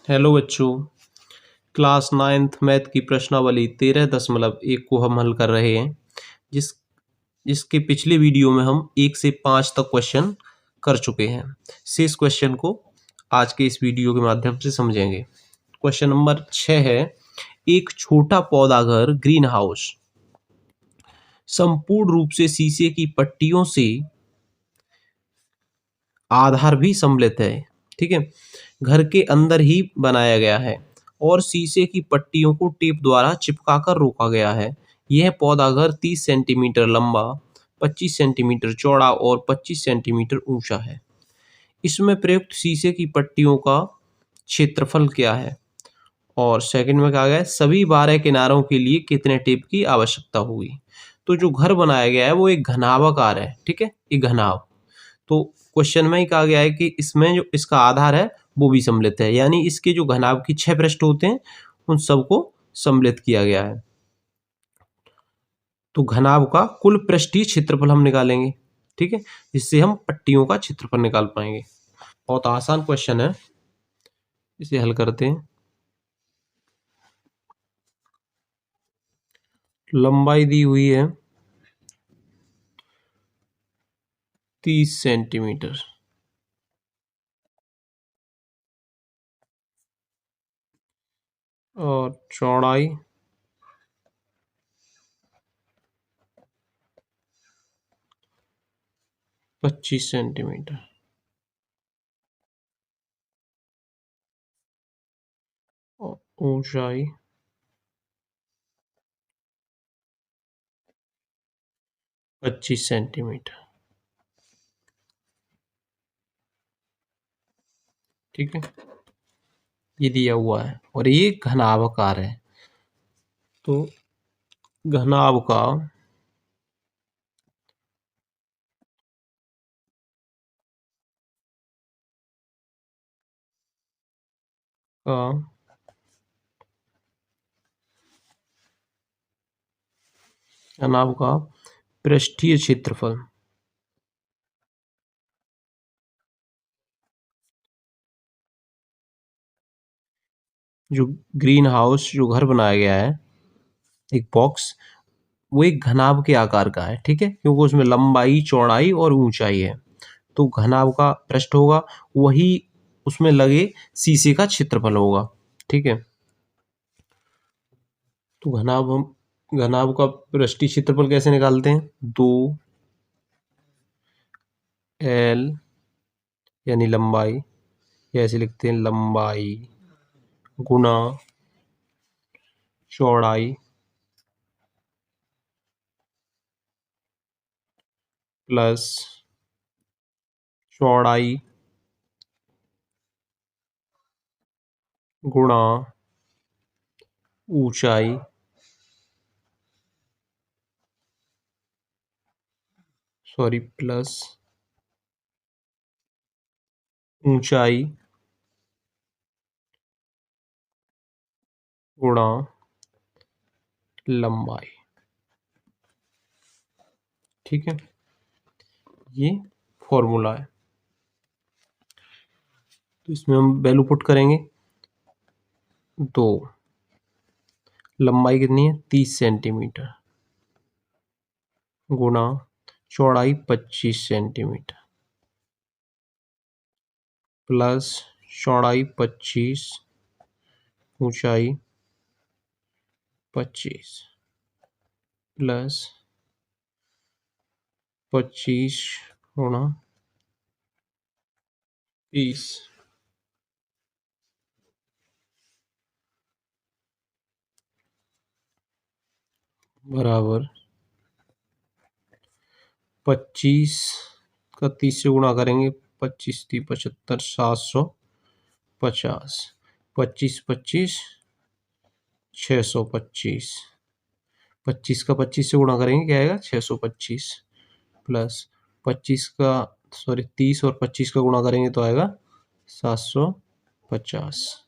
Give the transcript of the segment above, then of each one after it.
Hello बच्चों। Class ninth math की प्रश्नावली 13.1 को हम हल कर रहे हैं जिस जिसके पिछले वीडियो में हम 1 से 5 तक क्वेश्चन कर चुके हैं। शेष क्वेश्चन को आज के इस वीडियो के माध्यम से समझेंगे। क्वेश्चन नंबर 6 है, एक छोटा पौधा घर ग्रीन हाउस संपूर्ण रूप से शीशे की पट्टियों से आधार भी सम्मिलित है। ठीक है, घर के अंदर ही बनाया गया है और शीशे की पट्टियों को टेप द्वारा चिपकाकर रोका गया है। यह पौधा घर 30 सेंटीमीटर लंबा, 25 सेंटीमीटर चौड़ा और 25 सेंटीमीटर ऊंचा है। इसमें प्रयुक्त शीशे की पट्टियों का क्षेत्रफल क्या है? और सेकंड में कहा गया है सभी 12 किनारों के लिए कितने टेप की आवश्यकता होगी। तो जो घर बनाया गया है वो एक घनाभाकार है। ठीक है, ये घनाभ। तो क्वेश्चन में ही कहा गया है कि इसमें जो इसका आधार है वो भी सम्मिलित है, यानी इसके जो घनाभ की 6 पृष्ठ होते हैं उन सबको सम्मिलित किया गया है। तो घनाभ का कुल पृष्ठीय क्षेत्रफल हम निकालेंगे। ठीक है, जिससे हम पट्टियों का क्षेत्रफल निकाल पाएंगे। बहुत आसान क्वेश्चन है, इसे हल करते हैं। लंबाई दी हुई है 30 सेंटीमीटर और चौड़ाई 25 सेंटीमीटर और ऊंचाई 25 सेंटीमीटर। ठीक है, ये दिया हुआ है और ये घनाभाकार है। तो घनाभ का का घनाभ का पृष्ठीय क्षेत्रफल जो ग्रीन हाउस जो घर बनाया गया है, एक बॉक्स, वो एक घनाभ के आकार का है। ठीक है, क्योंकि उसमें लंबाई, चौड़ाई और ऊंचाई है। तो घनाभ का पृष्ठ होगा, वही उसमें लगे शीशे का क्षेत्रफल होगा। ठीक है, तो घनाभ का पृष्ठीय क्षेत्रफल कैसे निकालते हैं? 2L यानी लंबाई, या ऐसे लिखते हैं लंबाई गुना चौड़ाई प्लस चौड़ाई गुणा ऊंचाई प्लस ऊंचाई गुणा लंबाई। ठीक है, ये फॉर्मूला है। तो इसमें हम वैल्यू पुट करेंगे। तो लंबाई कितनी है? 30 सेंटीमीटर गुणा चौड़ाई 25 सेंटीमीटर प्लस चौड़ाई 25, ऊंचाई 25 प्लस 25 गुणा 30 बराबर 25 का 30 से गुणा करेंगे, 25 × 75 750, 25 25 625, 25 का 25 से गुणा करेंगे क्या आएगा? 625 प्लस 25 का 30 और 25 का गुणा करेंगे तो आएगा 750।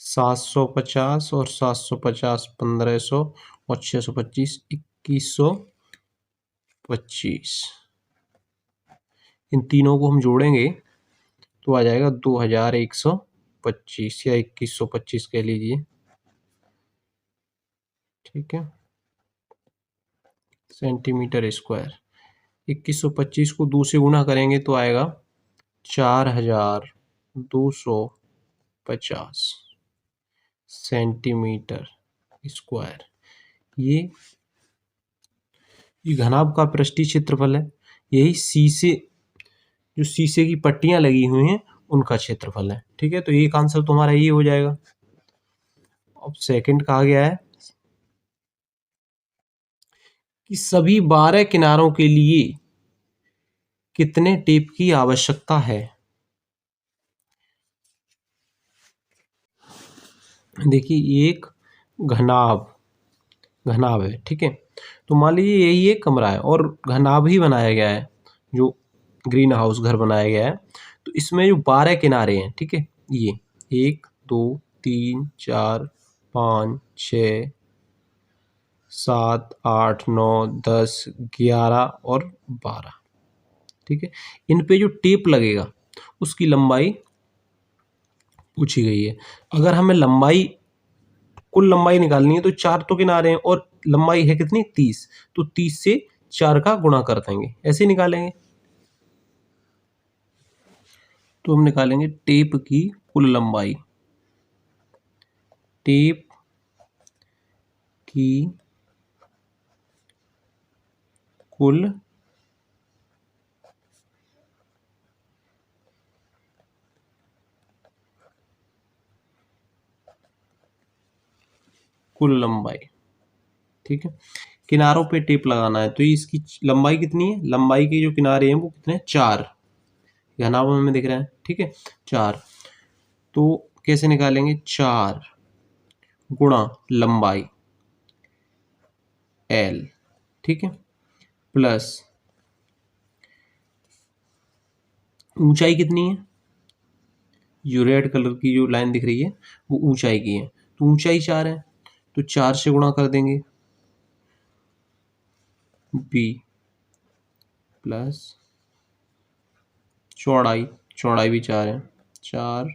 750 और 750 1500 और 625 2100 25। इन तीनों को हम जोड़ेंगे तो आ जाएगा 2125 या 2125 कह लीजिए, ठीक है, सेंटीमीटर स्क्वायर। 2125 को 2 से गुणा करेंगे तो आएगा 4250 सेंटीमीटर स्क्वायर। ये घनाभ का पृष्ठीय क्षेत्रफल है। यही शीशे, जो शीशे की पट्टियां लगी हुई हैं उनका क्षेत्रफल है, ठीक है। तो एक आंसर तो हमारा ये हो जाएगा। अब सेकंड कहा गया है कि सभी 12 किनारों के लिए कितने टेप की आवश्यकता है। देखिए एक घनाभ घनाभ है, ठीक है। तो मान लीजिए यही एक कमरा है और घनाभ ही बनाया गया है, जो ग्रीन हाउस घर बनाया गया है। तो इसमें जो 12 किनारे हैं, ठीक है, ये 1 2 3 4 5 6 7 8 9 10 11 और 12, ठीक है। इन पे जो टेप लगेगा उसकी लंबाई पूछी गई है। अगर हमें लंबाई, कुल लंबाई निकालनी है तो 4 तो किनारे हैं और लंबाई है कितनी 30, तो 30 से 4 का गुणा कर देंगे, ऐसे निकालेंगे। तो हम निकालेंगे टेप की कुल लंबाई, टेप की कुल लंबाई, ठीक है। किनारों पे टेप लगाना है तो इसकी लंबाई कितनी है, लंबाई के जो किनारे हैं वो कितने हैं 4, घनाभ हमें दिख रहा है, ठीक है 4। तो कैसे निकालेंगे, 4 गुणा लंबाई L, ठीक है, प्लस ऊंचाई कितनी है, जो रेड कलर की जो लाइन दिख रही है वो ऊंचाई की है। तो ऊंचाई 4 है तो 4 से गुणा कर देंगे, B प्लस चौड़ाई, चौड़ाई भी 4 है, 4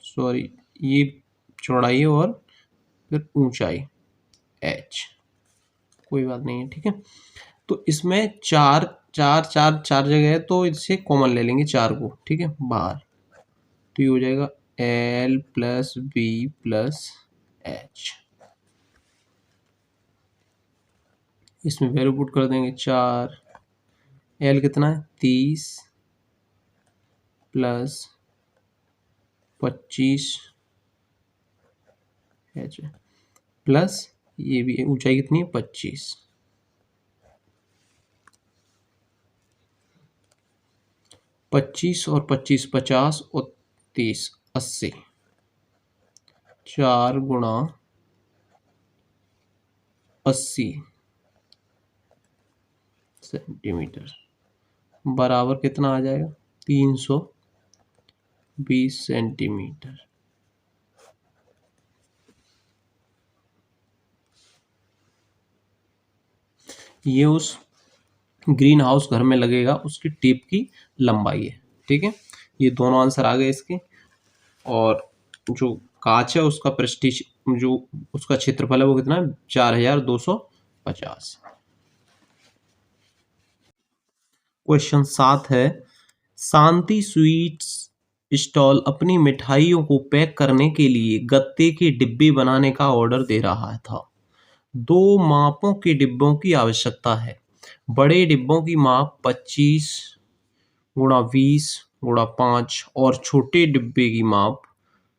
सॉरी ये चौड़ाई है और फिर ऊंचाई H, कोई बात नहीं है, ठीक है। तो इसमें 4 4 4 4 जगह है तो इससे कॉमन ले लेंगे 4 को, ठीक है, बाहर। तो ये हो जाएगा L plus B plus H, इसमें वैल्यू पुट कर देंगे 4, L कितना है 30 प्लस 25 H प्लस ये भी ऊंचाई कितनी है 25, 25 और 25 50 और 30 80, 4 गुणा 80 सेंटीमीटर बराबर कितना आ जाएगा 320 सेंटीमीटर। ये उस ग्रीन हाउस घर में लगेगा उसकी टेप की लंबाई है, ठीक है। ये दोनों आंसर आ गए इसके। और जो कांच है उसका प्रेस्टीज, जो उसका क्षेत्रफल है वो कितना है 4250। क्वेश्चन 7 है, शांति स्वीट्स स्टॉल अपनी मिठाइयों को पैक करने के लिए गत्ते के डिब्बे बनाने का ऑर्डर दे रहा था। 2 मापों के डिब्बों की आवश्यकता है। बड़े डिब्बों की माप 25 गुणा 20 गुणा 5 और छोटे डिब्बे की माप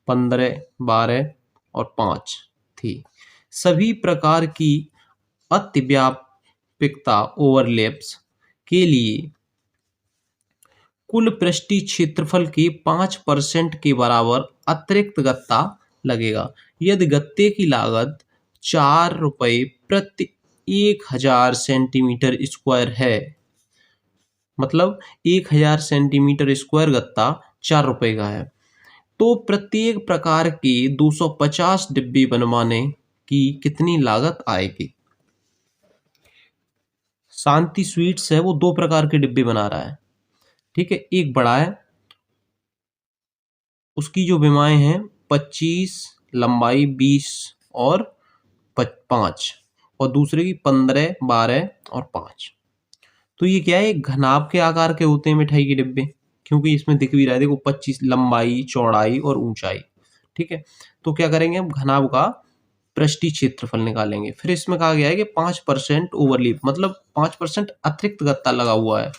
15 12 और 5 थी। सभी प्रकार की अतिव्यापकता ओवरलैप्स के लिए कुल पृष्ठीय क्षेत्रफल के 5% के बराबर अतिरिक्त गत्ता लगेगा। यदि गत्ते की लागत 4 रुपये प्रति 1000 सेंटीमीटर स्क्वायर है, मतलब 1000 सेंटीमीटर स्क्वायर गत्ता 4 रुपये का है, तो प्रत्येक प्रकार के 250 डिब्बे बनवाने की कितनी लागत आएगी। शांति स्वीट्स है वो 2 प्रकार के डिब्बे बना रहा है, ठीक है? एक बड़ा है, उसकी जो विमाएँ हैं 25, लंबाई 20 और 5, और दूसरे की 15, 12 और 5। तो ये क्या है, एक घनाभ के आकार के होते हैं मिठाई के डिब्बे, क्योंकि इसमें दिख भी रहा है देखो 25 लंबाई, चौड़ाई और ऊंचाई, ठीक है? तो क्या करेंगे हम, घनाभ का पृष्ठीय क्षेत्रफल निकालेंगे। फिर इसमें कहा गया है कि 5% ओवरलैप, मतलब 5% अतिरिक्त गत्ता लगा हुआ है,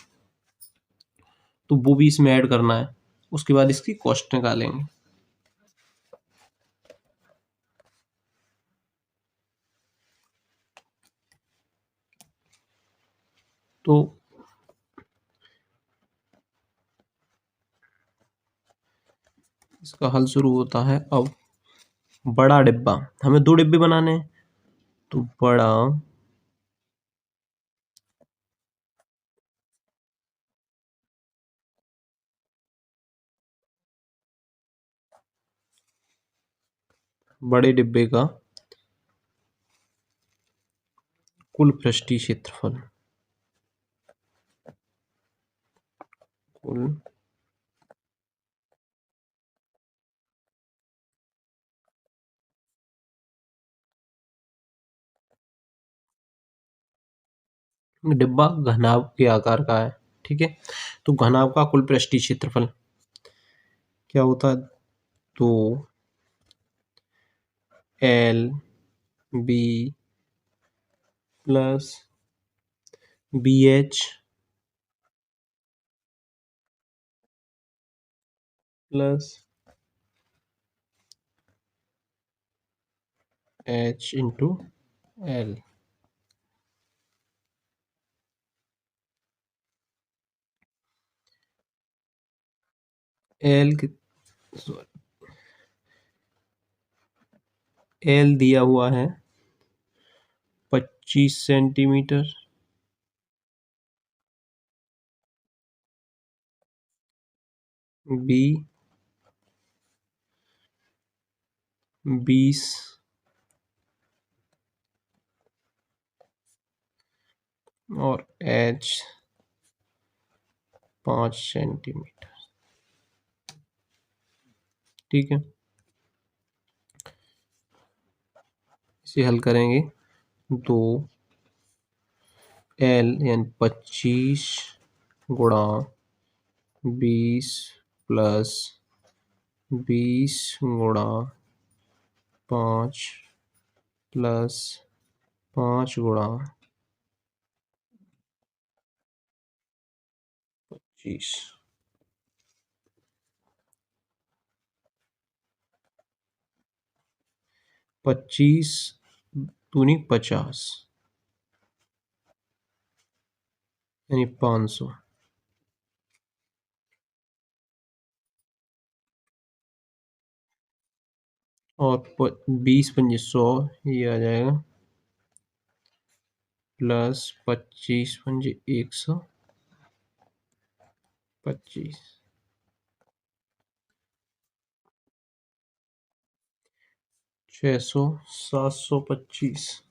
तो वो भी इसमें ऐड करना है। उसके बाद इसकी कॉस्ट निकालेंगे। तो इसका हल शुरू होता है अब। बड़ा डिब्बा, हमें 2 डिब्बे बनाने हैं, तो बड़ा बड़े डिब्बे का कुल पृष्ठीय क्षेत्रफल, कुल डिब्बा घनाभ के आकार का है, ठीक है? तो घनाभ का कुल पृष्ठीय क्षेत्रफल क्या होता है, तो L B plus B H plus H into L. L L दिया हुआ है 25 सेंटीमीटर, बी 20, और एच 5 सेंटीमीटर, ठीक है? इसे हल करेंगे तो एल यानी 25 गुणा 20 प्लस 20 गुणा 5 प्लस 5 गुणा 25, 25 दूनी 50 यानी 500, और 20 पंजे 100, ये आ जाएगा, प्लस 25 पंजे 125, 600, 725,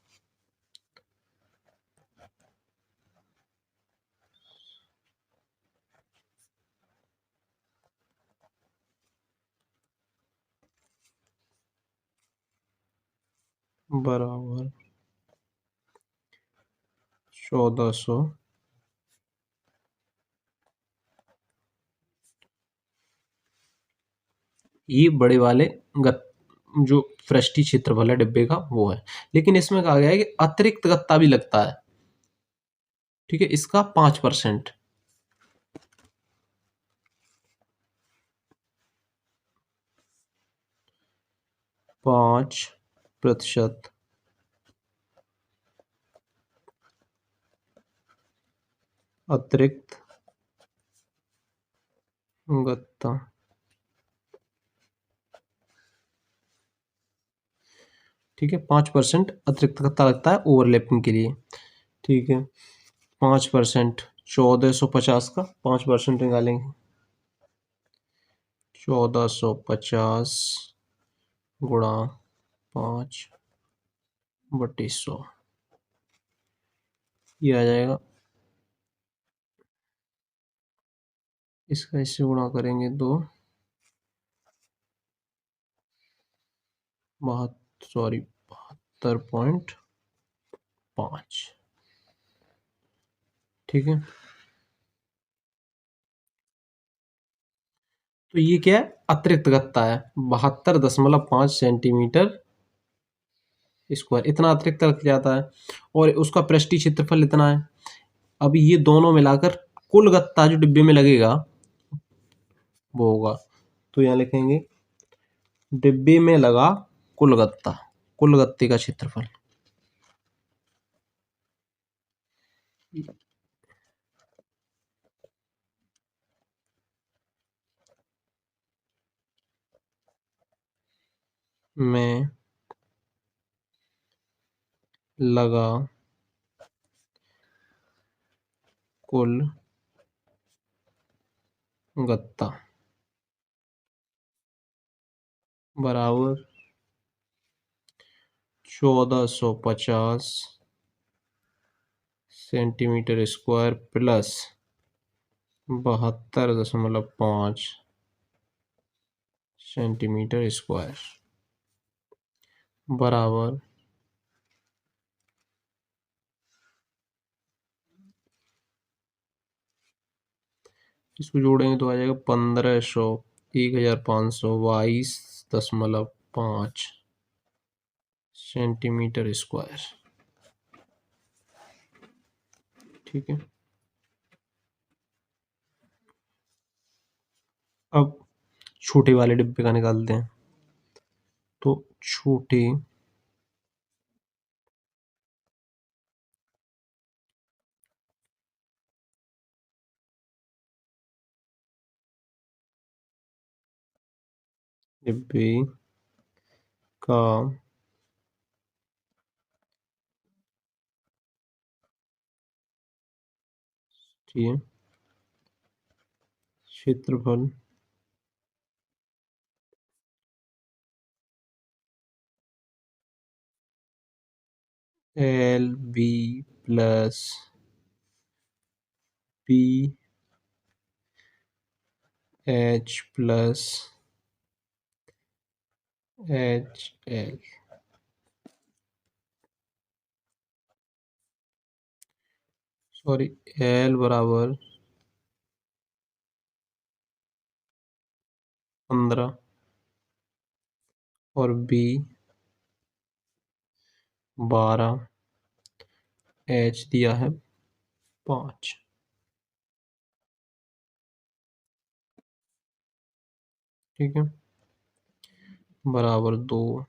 बराबर 1400। ये बड़े वाले गत जो पृष्ठीय क्षेत्रफल है डिब्बे का वो है, लेकिन इसमें कहा गया है कि अतिरिक्त गत्ता भी लगता है, ठीक है? इसका 5%, 5% अतिरिक्त गत्ता, ठीक है? 5% अतिरिक्त गत्ता लगता है ओवरलैपिंग के लिए, ठीक है? 5%, 1450 का 5% निकालेंगे, 1450 गुणा 5/100, ये आ जाएगा इसका इससे गुणा करेंगे तो 72.5। ठीक है, तो ये क्या है, अतिरिक्त गत्ता है। 72.5 सेंटीमीटर स्क्वायर, इतना अतिरिक्त रख जाता है। और उसका पृष्ठीय क्षेत्रफल इतना है। अब ये दोनों मिलाकर कुल गत्ता जो डिब्बे में लगेगा वो होगा। तो यहाँ लिखेंगे डिब्बे में लगा कुल गत्ता, कुल गत्ते का क्षेत्रफल। में लगा कुल गत्ता बराबर 1450 centimetre square plus 72.5 centimetre square बराबर, इसको जोड़ेंगे तो आ जाएगा 1500, 1522.5 सेंटीमीटर स्क्वायर। ठीक है, अब छोटे वाले डिब्बे का निकालते हैं। तो छोटे डिब्बे का ठीक है क्षेत्रफल L B plus P H plus H L, sorry, L बराबर 15 और बी 12, एच दिया है 5। ठीक है, बराबर 2।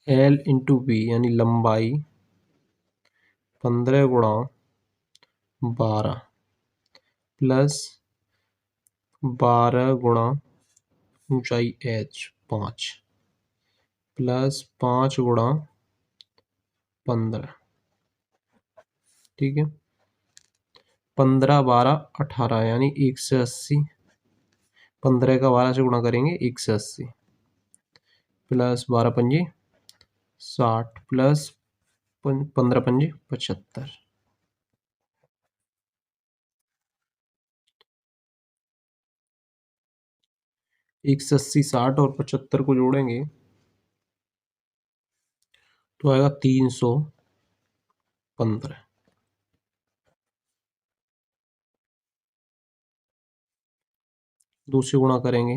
एल इंटू बी यानी लंबाई 15 × 12 प्लस 12 गुणा ऊंचाई एच 5 प्लस 5 गुणा 15। ठीक है, 15 12 18 यानी 180। 15 का 12 से गुणा करेंगे 180 प्लस 12 पंजे 60 प्लस 15 पंजे 75। 180 60 और 75 को जोड़ेंगे तो आएगा 315। दूसरे गुणा करेंगे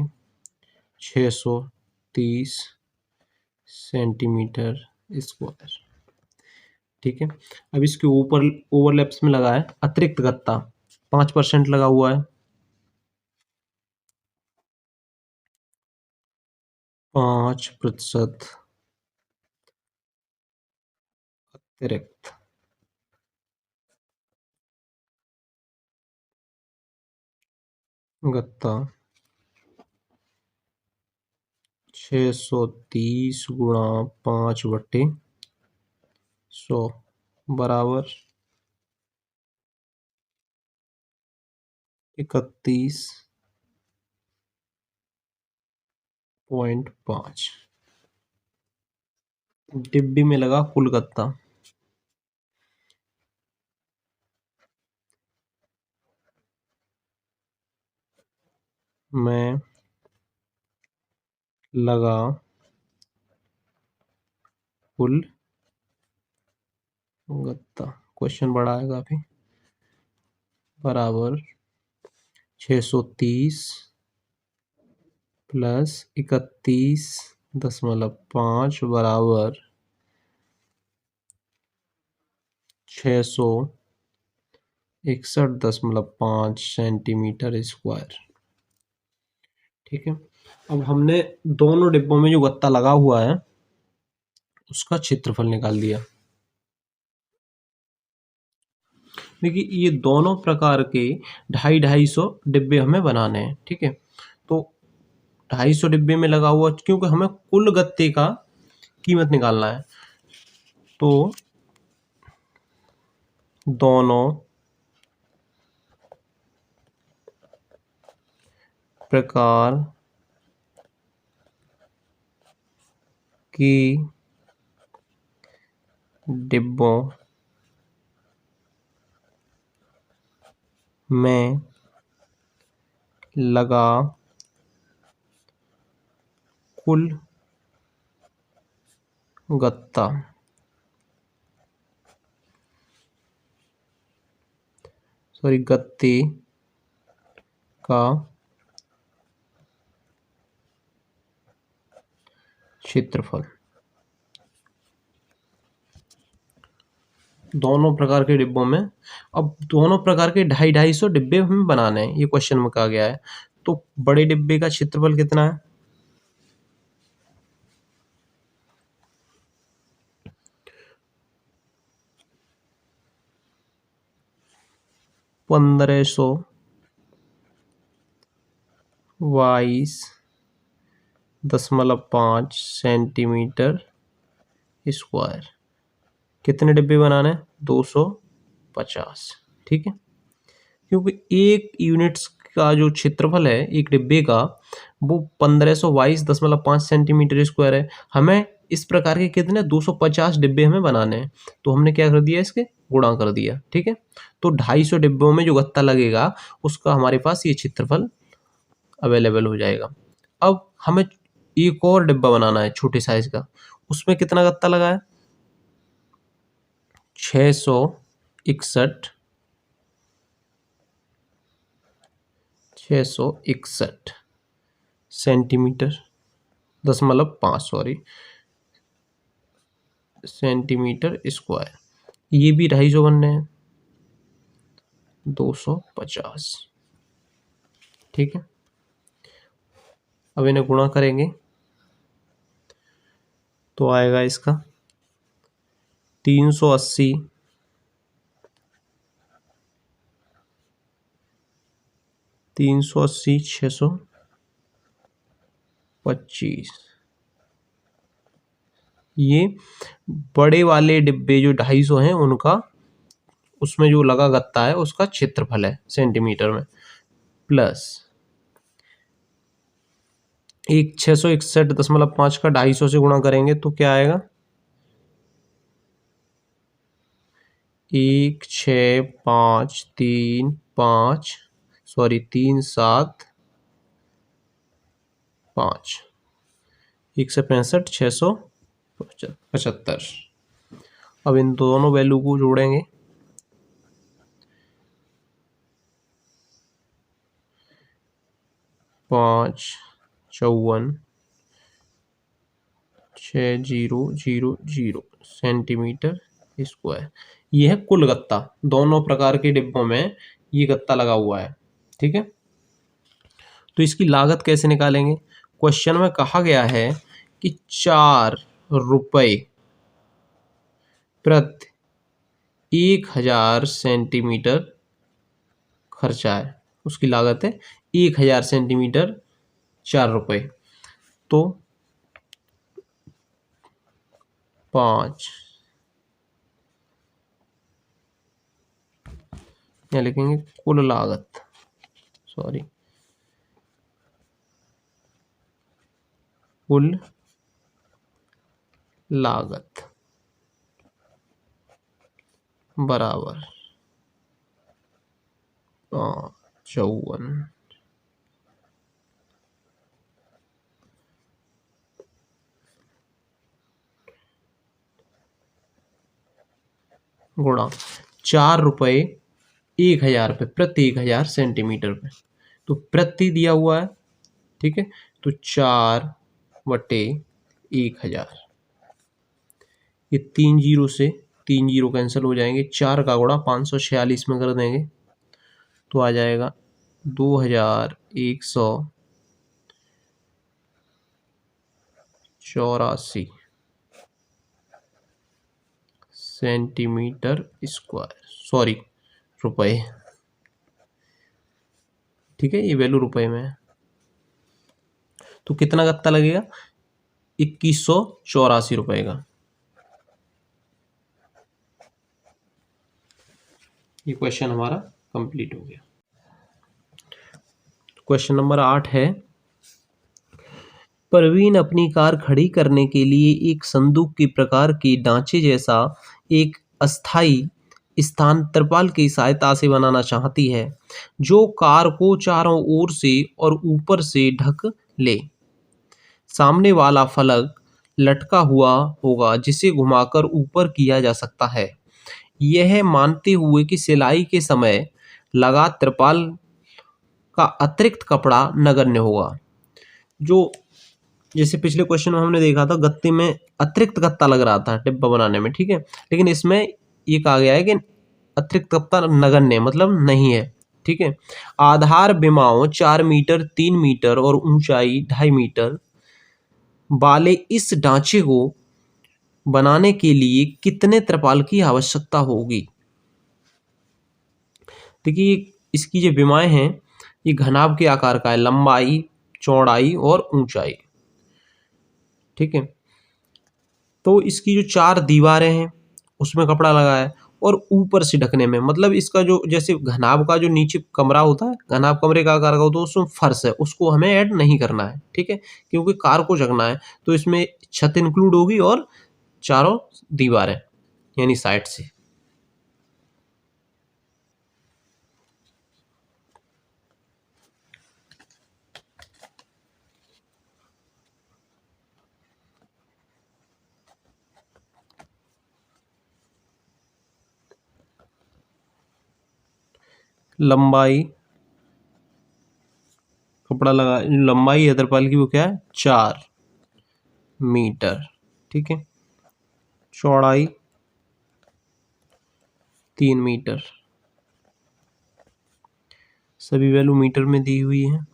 630 सेंटीमीटर स्क्वायर। ठीक है, अब इसके ऊपर ओवरलैप्स में लगा है अतिरिक्त गत्ता 5% लगा हुआ है। 5% अतिरिक्त गत्ता 630 गुणा 5/100 बराबर 31 0.5 डिब्बी में लगा कुल गत्ता। में लगा कुल गत्ता, क्वेश्चन बड़ा है काफी, बराबर 630 प्लस 31.5 बराबर 661.5 सेंटीमीटर स्क्वायर। ठीक है, अब हमने दोनों डिब्बों में जो गत्ता लगा हुआ है उसका क्षेत्रफल निकाल दिया। देखिए ये दोनों प्रकार के 250 डिब्बे हमें बनाने हैं। ठीक है, तो 250 डिब्बे में लगा हुआ, क्योंकि हमें कुल गत्ते का कीमत निकालना है, तो दोनों प्रकार की डिब्बों में लगा कुल गत्ता गत्ते का क्षेत्रफल। दोनों प्रकार के डिब्बों में, अब दोनों प्रकार के 250 डिब्बे हमें बनाने हैं, ये क्वेश्चन में कहा गया है। तो बड़े डिब्बे का क्षेत्रफल कितना है? 1522.5 सेंटीमीटर स्क्वायर। कितने डिब्बे बनाने हैं? 250। ठीक है, क्योंकि एक यूनिट्स का जो क्षेत्रफल है एक डिब्बे का वो 1522.5 सेंटीमीटर स्क्वायर है। हमें इस प्रकार के कितने 250 डिब्बे हमें बनाने हैं, तो हमने क्या कर दिया, इसके गुणा कर दिया। ठीक है, तो 250 डिब्बों में जो गत्ता लगेगा उसका हमारे पास ये क्षेत्रफल अवेलेबल हो जाएगा। अब हमें एक और डिब्बा बनाना है छोटे साइज का, उसमें कितना गत्ता लगा है? 661 सेंटीमीटर 0.5 सेंटीमीटर स्क्वायर। ये भी 250 बनने हैं, 250। ठीक है, अब इन्हें गुणा करेंगे तो आएगा इसका 380 625। ये बड़े वाले डिब्बे जो 250 हैं उनका, उसमें जो लगा गत्ता है उसका क्षेत्रफल है सेंटीमीटर में, प्लस एक 661.5 का 250 से गुणा करेंगे तो क्या आएगा? 3,6,5,3,7,5 165 675। अब इन दोनों वैल्यू को जोड़ेंगे, 5,54,6,0,0 सेंटीमीटर स्क्वायर। ये है कुल गत्ता, दोनों प्रकार के डिब्बों में ये गत्ता लगा हुआ है। ठीक है, तो इसकी लागत कैसे निकालेंगे? क्वेश्चन में कहा गया है कि 4 रुपए प्रति 1000 सेंटीमीटर खर्चा है, उसकी लागत है 1000 सेंटीमीटर 4 रुपए। तो 5 यहाँ लिखेंगे कुल लागत, कुल लागत बराबर 54 गुणा 4 रुपये 1,000 पे प्रति 1,000 सेंटीमीटर पे। तो प्रति दिया हुआ है, ठीक है, तो 4/1000। ये 3 जीरो से 3 जीरो कैंसिल हो जाएंगे, 4 का गुणा 546 में कर देंगे तो आ जाएगा 2,184 सेंटीमीटर स्क्वायर, सॉरी रुपए, ठीक है, ये वैल्यू रुपए में है। तो कितना गत्ता लगेगा? 2,184 रुपए का। ये क्वेश्चन हमारा कंप्लीट हो गया। क्वेश्चन नंबर 8 है, प्रवीण अपनी कार खड़ी करने के लिए एक संदूक के प्रकार के ढांचे जैसा एक अस्थायी स्थान त्रिपाल की सहायता से बनाना चाहती है, जो कार को चारों ओर से और ऊपर से ढक ले। सामने वाला फलक लटका हुआ होगा जिसे घुमाकर ऊपर किया जा सकता है, यह मानते हुए कि सिलाई के समय लगा त्रिपाल का अतिरिक्त कपड़ा नगण्य होगा। जो जैसे पिछले क्वेश्चन में हमने देखा था, गत्ते में अतिरिक्त गत्ता लग रहा था डिब्बा बनाने में, ठीक है, लेकिन इसमें ये कहा गया है कि अतिरिक्त गत्ता नगण्य मतलब नहीं है, ठीक है। आधार विमाओं 4 मीटर 3 मीटर और ऊंचाई 2.5 मीटर वाले इस ढांचे को बनाने के लिए कितने त्रिपाल की आवश्यकता होगी? देखिए इसकी जो विमाएं हैं ये घनाभ के आकार का है, लंबाई चौड़ाई और ऊंचाई, ठीक है। तो इसकी जो 4 दीवारें हैं उसमें कपड़ा लगा है और ऊपर से ढकने में, मतलब इसका जो जैसे घनाभ का जो नीचे कमरा होता है, घनाभ कमरे का आकार का होता है, उसमें फर्श है, उसको हमें ऐड नहीं करना है, ठीक है, क्योंकि कार को ढकना है। तो इसमें छत इंक्लूड होगी और चारों दीवारें यानी साइड से। लंबाई कपड़ा लगा, लंबाई है त्रिपाल की वो क्या है 4 मीटर, ठीक है, चौड़ाई 3 मीटर, सभी वैल्यू मीटर में दी हुई है,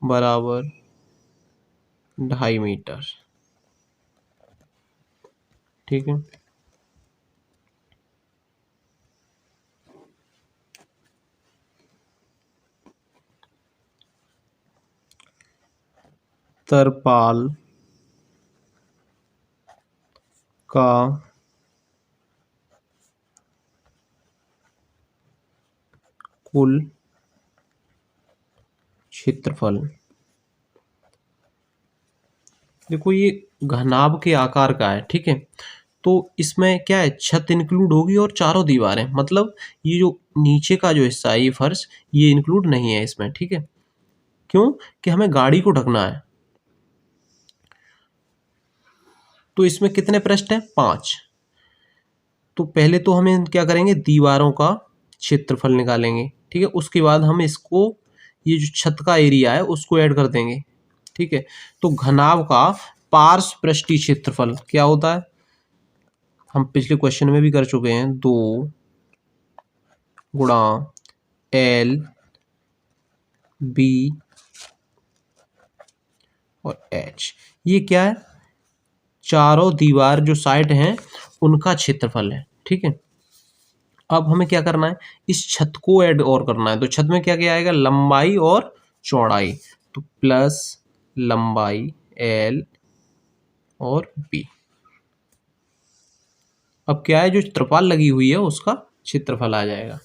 बराबर 2.5 मीटर, ठीक है। त्रिपाल का कुल क्षेत्रफल, देखो ये घनाभ के आकार का है, ठीक है, तो इसमें क्या है छत इंक्लूड होगी और चारों दीवारें, मतलब ये जो नीचे का जो हिस्सा है ये फर्श ये इंक्लूड नहीं है इसमें, ठीक है, क्यों कि हमें गाड़ी को ढकना है। तो इसमें कितने पृष्ठ हैं 5। तो पहले तो हमें क्या करेंगे दीवारों का क्षेत्रफल निकालेंगे, ठीक है, उसके बाद हम इसको ये जो छत का एरिया है उसको ऐड कर देंगे, ठीक है। तो घनाभ का पार्श्व पृष्ठीय क्षेत्रफल क्या होता है, हम पिछले क्वेश्चन में भी कर चुके हैं, 2 गुणा L B और H, ये क्या है चारों दीवार जो साइड हैं उनका क्षेत्रफल है, ठीक है। अब हमें क्या करना है इस छत को ऐड और करना है, तो छत में क्या क्या आएगा लंबाई और चौड़ाई, तो प्लस लंबाई L और B। अब क्या है जो त्रिपाल लगी हुई है उसका क्षेत्रफल आ जाएगा,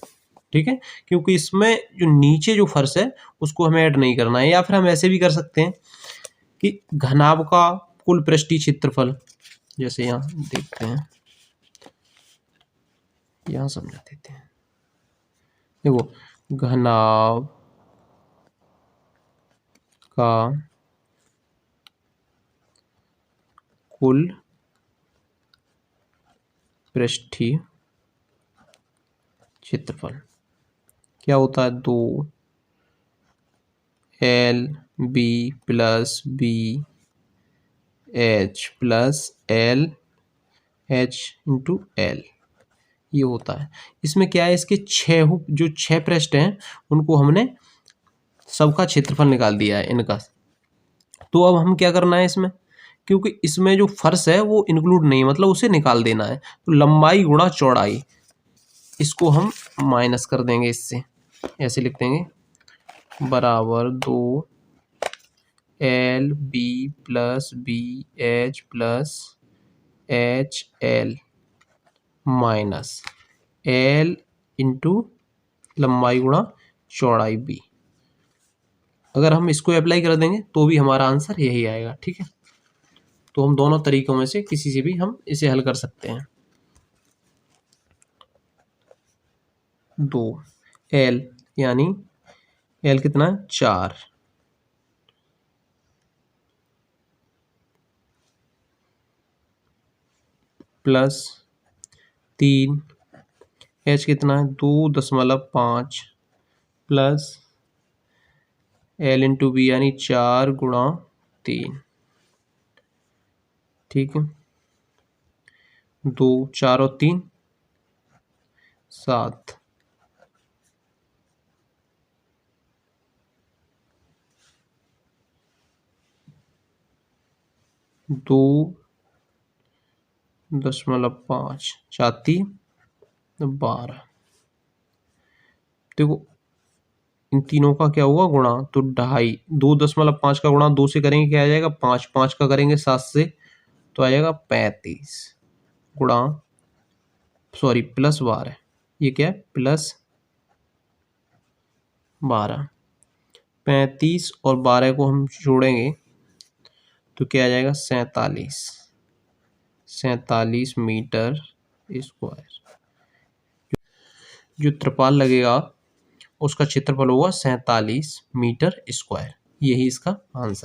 ठीक है, क्योंकि इसमें जो नीचे जो फर्श है उसको हमें ऐड नहीं करना है, या फिर हम ऐसे भी कर सकते हैं कि घनाभ का कुल पृष्ठीय क्षेत्रफल, जैसे यहाँ देखते हैं, यहाँ समझा देते हैं। देखो, घनाभ का कुल पृष्ठीय क्षेत्रफल क्या होता है, 2LB plus BH plus LH into L, ये होता है। इसमें क्या है, इसके जो 6 पृष्ठ हैं उनको हमने सबका क्षेत्रफल निकाल दिया है इनका। तो अब हम क्या करना है इसमें, क्योंकि इसमें जो फर्श है वो इंक्लूड नहीं है, मतलब उसे निकाल देना है। तो लंबाई गुणा चौड़ाई, इसको हम माइनस कर देंगे इससे, ऐसे लिख देंगे बराबर 2LB plus BH plus HL minus L into लंबाई गुणा चौड़ाई B। अगर हम इसको अप्लाई कर देंगे तो भी हमारा आंसर यही आएगा। ठीक है, तो हम दोनों तरीकों में से किसी से भी हम इसे हल कर सकते हैं। 2L यानी L कितना है, 4 प्लस 3, H कितना है 2.5 प्लस L इंटू बी यानी 4 गुणा 3। ठीक है, 2 4 और 3 7, 2.5 4 12। देखो इन तीनों का क्या हुआ गुणा, तो 2.5, 2.5 का गुणा 2 से करेंगे क्या आ जाएगा 5, 5 का करेंगे 7 से तो आ जाएगा 35 गुणा, सॉरी प्लस 12, ये क्या है प्लस 12। 35 और 12 को हम जोड़ेंगे तो क्या आ जाएगा 47 मीटर स्क्वायर। जो त्रिपाल लगेगा उसका क्षेत्रफल होगा 47 मीटर स्क्वायर। यही इसका आंसर।